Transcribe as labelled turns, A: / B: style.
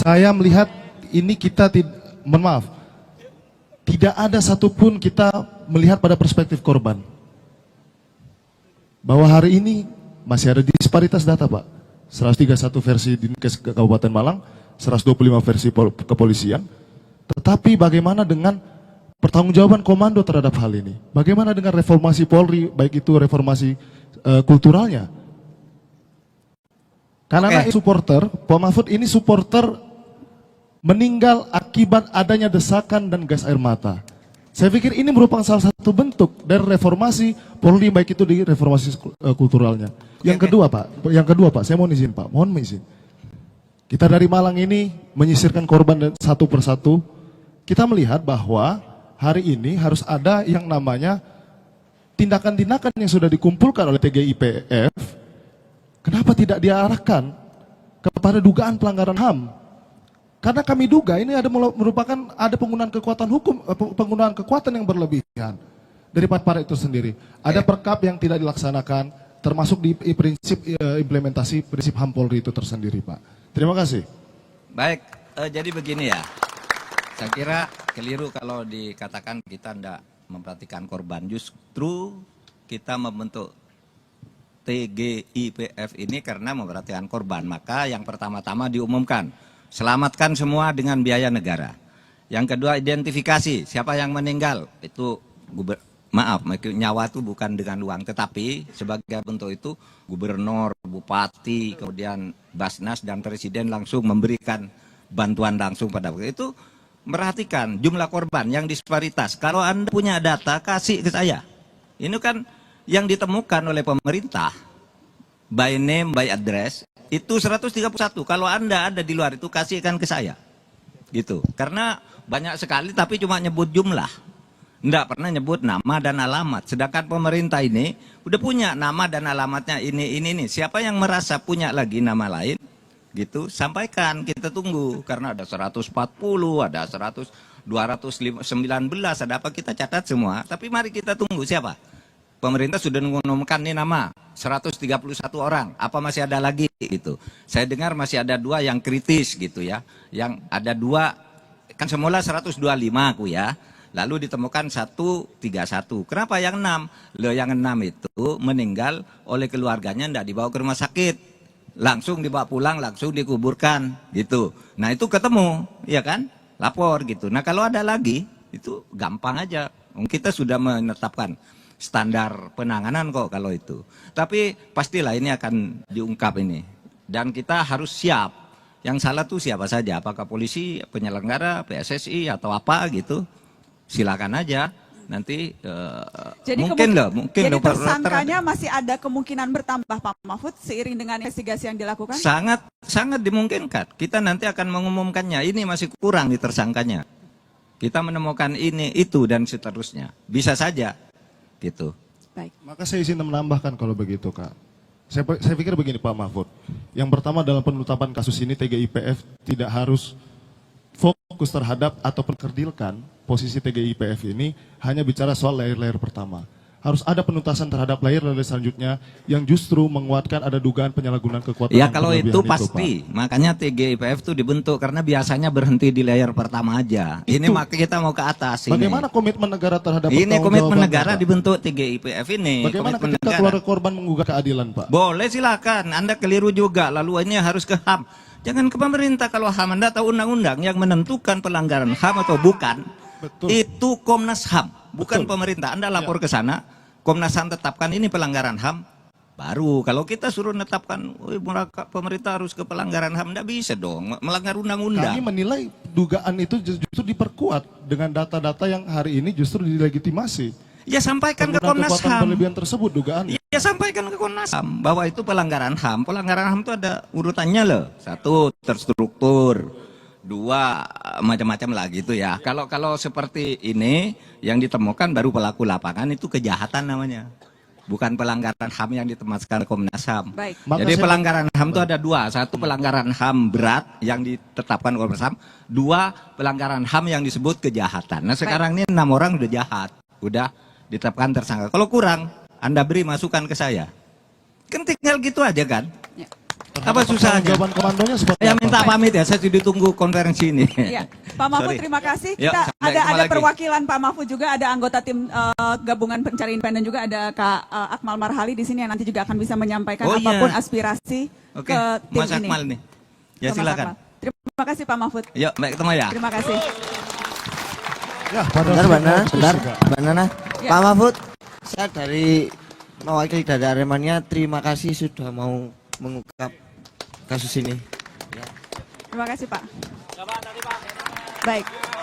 A: Saya melihat ini kita mohon maaf, tidak ada satupun kita melihat pada perspektif korban. Bahwa hari ini masih ada disparitas data, Pak. 131 versi Dinkes Kabupaten Malang, 125 versi kepolisian. Tetapi bagaimana dengan pertanggungjawaban komando terhadap hal ini? Bagaimana dengan reformasi Polri, baik itu reformasi kulturalnya? Karena supporter, Pak Mahfud ini supporter meninggal akibat adanya desakan dan gas air mata. Saya pikir ini merupakan salah satu bentuk dari reformasi Polri, baik itu di reformasi kulturalnya. Yang kedua Pak, saya mohon izin Pak, mohon izin. Kita dari Malang ini menyisirkan korban satu persatu. Kita melihat bahwa hari ini harus ada yang namanya tindakan-tindakan yang sudah dikumpulkan oleh TGIPF. Kenapa tidak diarahkan kepada dugaan pelanggaran HAM? Karena kami duga ini merupakan penggunaan kekuatan hukum, penggunaan kekuatan yang berlebihan dari para itu sendiri. Ada perkap yang tidak dilaksanakan, termasuk di prinsip implementasi prinsip HAM Polri itu tersendiri, Pak. Terima kasih.
B: Baik, jadi begini ya. Saya kira keliru kalau dikatakan kita tidak memperhatikan korban. Justru kita membentuk TGIPF ini karena memperhatikan korban. Maka yang pertama-tama diumumkan, selamatkan semua dengan biaya negara. Yang kedua, identifikasi siapa yang meninggal. Itu nyawa itu bukan dengan uang, tetapi sebagai bentuk itu gubernur, bupati, kemudian Basnas dan presiden langsung memberikan bantuan langsung pada itu. Merhatikan jumlah korban yang disparitas. Kalau Anda punya data, kasih ke saya. Ini kan yang ditemukan oleh pemerintah, by name, by address, itu 131. Kalau Anda ada di luar itu kasihkan ke saya. Gitu. Karena banyak sekali tapi cuma nyebut jumlah. Enggak pernah nyebut nama dan alamat. Sedangkan pemerintah ini udah punya nama dan alamatnya ini. Siapa yang merasa punya lagi nama lain, gitu, sampaikan, kita tunggu. Karena ada 140, ada 100, 219, ada apa, kita catat semua. Tapi mari kita tunggu siapa. Pemerintah sudah mengumumkan nih nama 131 orang, apa masih ada lagi gitu. Saya dengar masih ada 2 yang kritis gitu ya. Yang ada 2, kan semula 125 aku ya. Lalu ditemukan 131. Kenapa yang 6? Loh, yang 6 itu meninggal oleh keluarganya, tidak dibawa ke rumah sakit. Langsung dibawa pulang, langsung dikuburkan gitu. Nah itu ketemu, ya kan? Lapor gitu. Nah kalau ada lagi, itu gampang aja. Kita sudah menetapkan standar penanganan kok kalau itu. Tapi pastilah ini akan diungkap ini. Dan kita harus siap. Yang salah tuh siapa saja, apakah polisi, penyelenggara, PSSI atau apa gitu. Silakan aja. Nanti
C: jadi
B: mungkin
C: tersangkanya masih ada kemungkinan bertambah, Pak Mahfud, seiring dengan investigasi yang dilakukan?
B: Sangat dimungkinkan. Kita nanti akan mengumumkannya. Ini masih kurang di tersangkanya. Kita menemukan ini, itu, dan seterusnya. Bisa saja. Gitu.
C: Baik.
A: Maka saya izin menambahkan kalau begitu, Kak. Saya pikir begini, Pak Mahfud. Yang pertama dalam penetapan kasus ini TGIPF tidak harus fokus terhadap atau mengkerdilkan posisi TGIPF ini hanya bicara soal layer-layer pertama. Harus ada penuntasan terhadap layer-layer selanjutnya yang justru menguatkan ada dugaan penyalahgunaan kekuatan.
B: Ya kalau itu pasti, makanya TGIPF itu dibentuk karena biasanya berhenti di layer pertama aja. Ini maka kita mau ke atas.
A: Bagaimana komitmen negara terhadap
B: ini komitmen negara dibentuk TGIPF ini.
A: Bagaimana ketika keluarga korban menggugat keadilan, Pak? Boleh,
B: silakan. Anda keliru juga. Lalu ini harus ke HAM. Jangan ke pemerintah. Kalau HAM Anda tahu undang-undang yang menentukan pelanggaran HAM atau bukan.
A: Betul.
B: Itu Komnas HAM, bukan
A: Betul.
B: pemerintah. Anda lapor ke sana, Komnas HAM tetapkan ini pelanggaran HAM, baru. Kalau kita suruh menetapkan, pemerintah harus ke pelanggaran HAM, tidak bisa dong, melanggar undang-undang.
A: Kami menilai dugaan itu justru diperkuat dengan data-data yang hari ini justru dilegitimasi.
B: Ya sampaikan ke Komnas HAM.
A: Berlebihan tersebut dugaan.
B: Ya sampaikan ke Komnas HAM bahwa itu pelanggaran HAM. Pelanggaran HAM itu ada urutannya loh. 1, terstruktur. 2, macam-macam lah gitu ya. Kalau seperti ini yang ditemukan baru pelaku lapangan, itu kejahatan namanya. Bukan pelanggaran HAM yang ditemaskan Komnas HAM.
C: Baik.
B: Jadi pelanggaran HAM itu ada 2. 1 pelanggaran HAM berat yang ditetapkan Komnas HAM. 2 pelanggaran HAM yang disebut kejahatan. Nah sekarang ini 6 orang udah jahat. Udah ditetapkan tersangka. Kalau kurang, Anda beri masukan ke saya. Kan tinggal gitu aja kan.
C: Ya.
B: Apa susahnya?
A: Jawaban komandonya seperti
B: Saya
A: apa?
B: minta pamit ya, saya ditunggu konferensi ini.
C: Iya, Pak Mahfud
B: Sorry.
C: terima kasih.
B: Yuk,
C: Kita
B: sampai ketemu
C: ada
B: lagi.
C: perwakilan Pak Mahfud juga, ada anggota tim gabungan pencari independen juga, ada Kak Akmal Marhali di sini yang nanti juga akan bisa menyampaikan
B: Oh, iya.
C: apapun aspirasi
B: Oke,
C: ke tim
B: Mas
C: ini.
B: Akmal nih. Ya
C: Ke Mas
B: silakan.
C: Akmal. Terima kasih Pak Mahfud.
B: Yuk, baik ketemu ya.
C: Terima kasih.
A: Ya, pada
D: Bentar, Mbak Nana,
A: diskusi
D: bentar,
A: juga.
D: Mbak Nana.
C: Ya.
D: Pak Mahfud, saya dari mewakili dari Aremania, terima kasih sudah mau mengungkap kasus ini.
C: Terima kasih Pak. Baik.